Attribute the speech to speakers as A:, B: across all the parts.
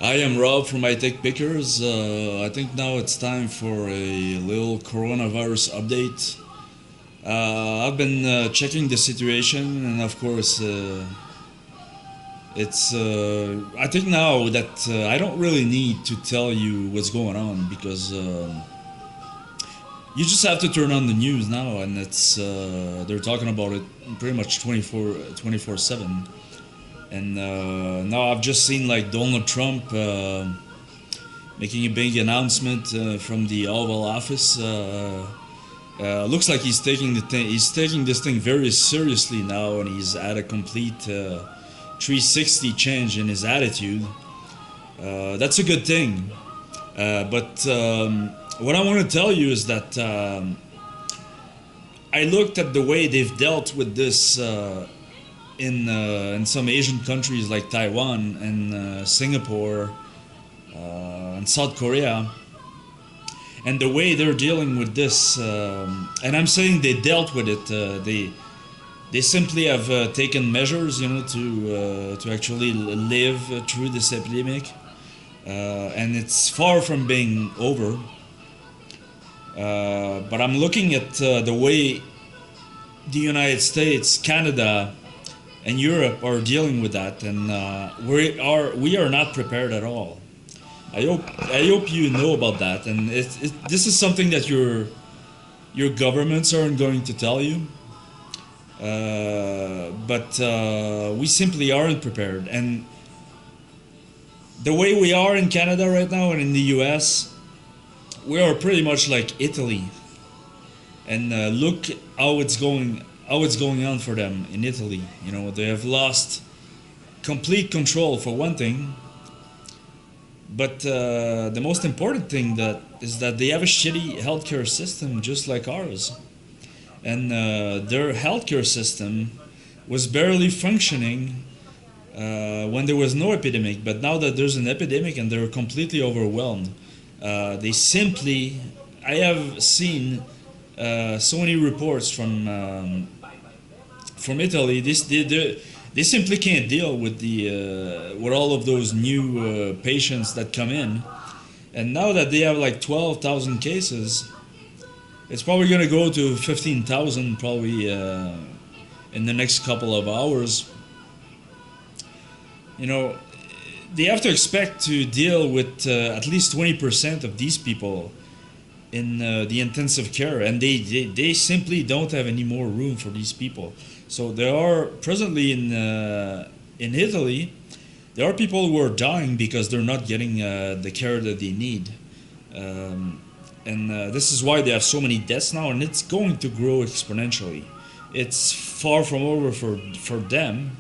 A: I am Rob from I Take Pickers. I think now it's time for a little coronavirus update. I've been checking the situation, and of course, it's. I think now that I don't really need to tell you what's going on because you just have to turn on the news now, and it's they're talking about it pretty much 24/7. And now I've just seen like Donald Trump making a big announcement from the Oval Office. Looks like he's taking this thing very seriously now, and he's had a complete 360 change in his attitude. That's a good thing. But what I want to tell you is that I looked at the way they've dealt with this in some Asian countries like Taiwan and Singapore and South Korea, and the way they're dealing with this. And I'm saying they dealt with it. They simply have taken measures, to actually live through this epidemic, and it's far from being over. But I'm looking at the way the United States, Canada, and Europe are dealing with that, and we are not prepared at all. I hope you know about that, and this is something that your governments aren't going to tell you, but we simply aren't prepared. And the way we are in Canada right now and in the U.S., we are pretty much like Italy, and look how it's going on for them in Italy. They have lost complete control for one thing, but the most important thing is that they have a shitty healthcare system just like ours, and their healthcare system was barely functioning when there was no epidemic. But now that there's an epidemic and they're completely overwhelmed, I have seen so many reports from Italy. They simply can't deal with all of those new patients that come in, and now that they have like 12,000 cases, it's probably going to go to 15,000 probably in the next couple of hours. They have to expect to deal with at least 20% of these people in the intensive care, and they simply don't have any more room for these people. So there are presently in Italy, there are people who are dying because they're not getting the care that they need, and this is why they have so many deaths now, and it's going to grow exponentially. It's far from over for them,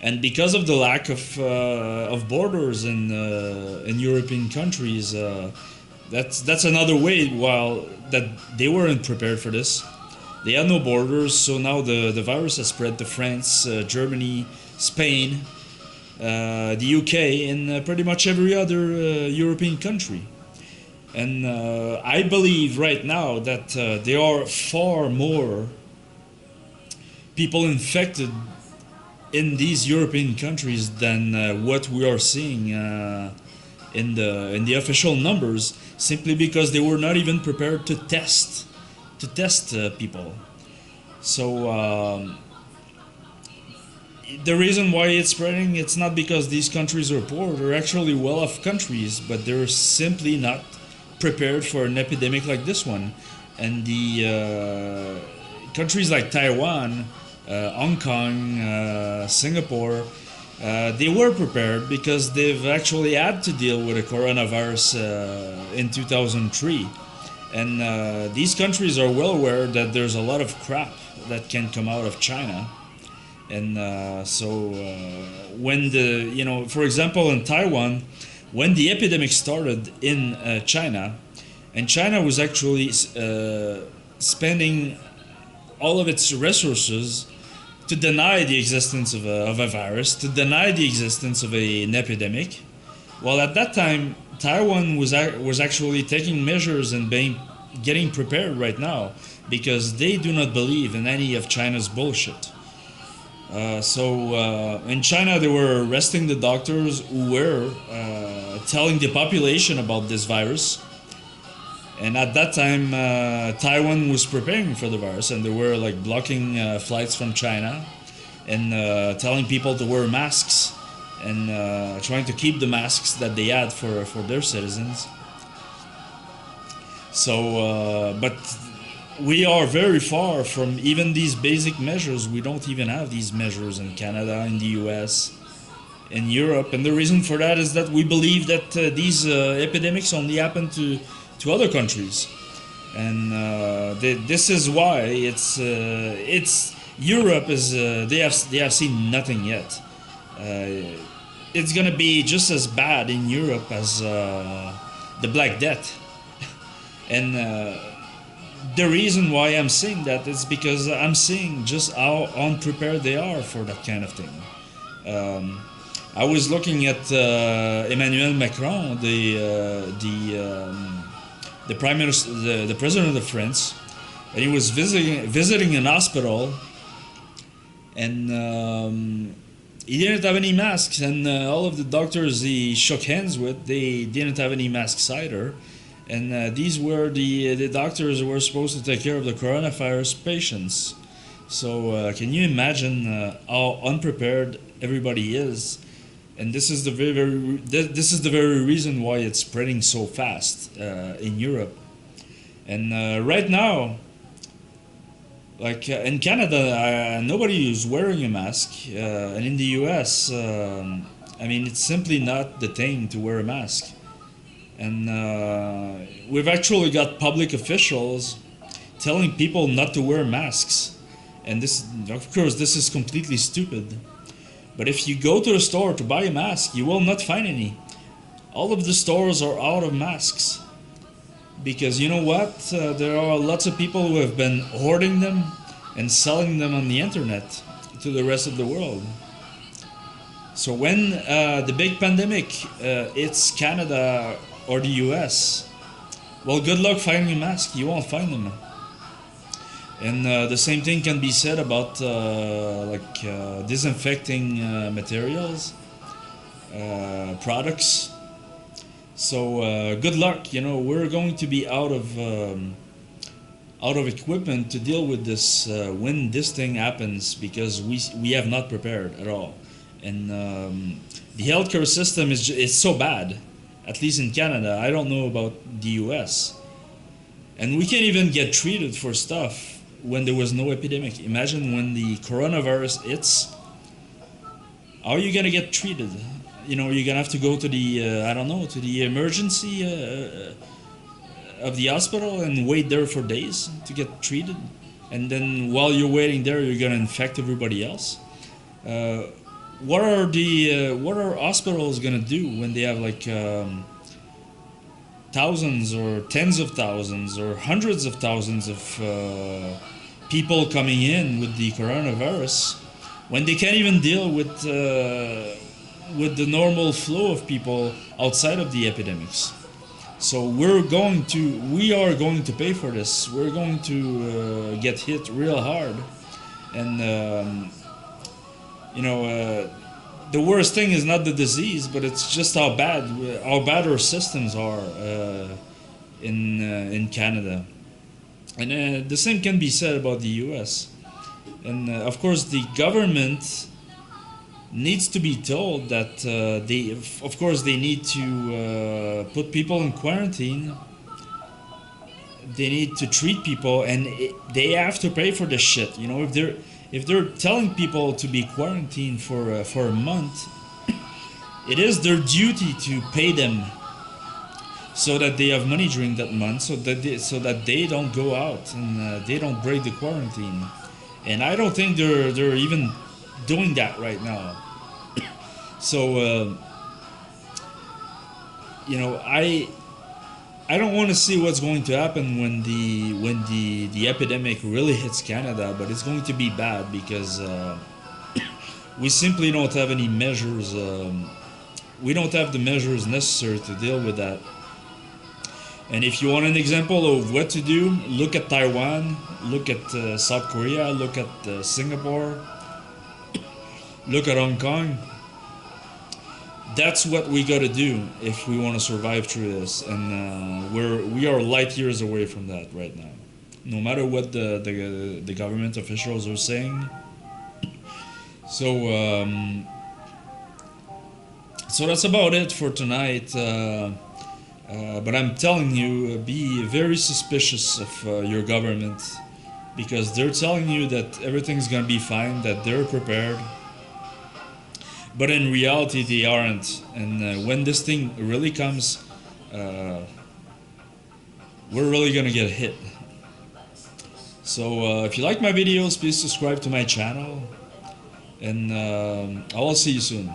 A: and because of the lack of borders in European countries. That's another way. While that they weren't prepared for this, they had no borders. So now the virus has spread to France, Germany, Spain, the UK, and pretty much every other European country. And I believe right now that there are far more people infected in these European countries than what we are seeing in the official numbers, simply because they were not even prepared to test people. So the reason why it's spreading, it's not because these countries are poor. They're actually well-off countries, but they're simply not prepared for an epidemic like this one. And the countries like Taiwan, Hong Kong, Singapore, they were prepared because they've actually had to deal with a coronavirus in 2003. And these countries are well aware that there's a lot of crap that can come out of China. And so when for example, in Taiwan, when the epidemic started in China, and China was actually spending all of its resources to deny the existence of a virus, to deny the existence of an epidemic. Well, at that time, Taiwan was actually taking measures and getting prepared right now because they do not believe in any of China's bullshit. In China, they were arresting the doctors who were telling the population about this virus. And at that time, Taiwan was preparing for the virus, and they were like blocking flights from China and telling people to wear masks and trying to keep the masks that they had for their citizens. But we are very far from even these basic measures. We don't even have these measures in Canada, in the US, in Europe. And the reason for that is that we believe that these epidemics only happen to other countries. And this is why it's Europe is they have seen nothing yet. It's gonna be just as bad in Europe as the Black Death. And the reason why I'm saying that is because I'm seeing just how unprepared they are for that kind of thing. I was looking at Emmanuel Macron, the prime minister, the president of France, and he was visiting an hospital, and he didn't have any masks, and all of the doctors he shook hands with, they didn't have any masks either. And these were the doctors who were supposed to take care of the coronavirus patients. So can you imagine how unprepared everybody is? And this is the this is the very reason why it's spreading so fast in Europe. And right now, like in Canada, nobody is wearing a mask, and in the U.S., I mean, it's simply not the thing to wear a mask. And we've actually got public officials telling people not to wear masks. And this, of course, this is completely stupid. But if you go to a store to buy a mask, you will not find any. All of the stores are out of masks. Because you know what? There are lots of people who have been hoarding them and selling them on the internet to the rest of the world. So when the big pandemic hits Canada or the US, well, good luck finding a mask. You won't find them. And the same thing can be said about disinfecting materials, products. So good luck. You know, we're going to be out of equipment to deal with this when this thing happens, because we have not prepared at all. And the healthcare system is so bad. At least in Canada. I don't know about the US. And we can't even get treated for stuff when there was no epidemic. Imagine when the coronavirus hits, how are you going to get treated? You know, you're going to have to go to to the emergency of the hospital and wait there for days to get treated. And then while you're waiting there, you're going to infect everybody else. What are hospitals gonna do when they have like thousands or tens of thousands or hundreds of thousands of people coming in with the coronavirus, when they can't even deal with the normal flow of people outside of the epidemics? So we are going to pay for this. We're going to get hit real hard, and the worst thing is not the disease, but it's just how bad our systems are in Canada. And the same can be said about the U.S. And of course, the government needs to be told that they need to put people in quarantine. They need to treat people, and they have to pay for this shit. You know, if they're telling people to be quarantined for a month, it is their duty to pay them so that they have money during that month, so that they don't go out and they don't break the quarantine. And I don't think they're even doing that right now. So I don't want to see what's going to happen when the epidemic really hits Canada, but it's going to be bad because we simply don't have any measures. We don't have the measures necessary to deal with that. And if you want an example of what to do, look at Taiwan, look at South Korea, look at Singapore. look at Hong Kong. That's what we got to do if we want to survive through this, and we are light years away from that right now. No matter what the government officials are saying. So so that's about it for tonight. But I'm telling you, be very suspicious of your government, because they're telling you that everything's gonna be fine, that they're prepared, but in reality they aren't. And when this thing really comes, we're really gonna get hit. So if you like my videos, please subscribe to my channel, and I will see you soon.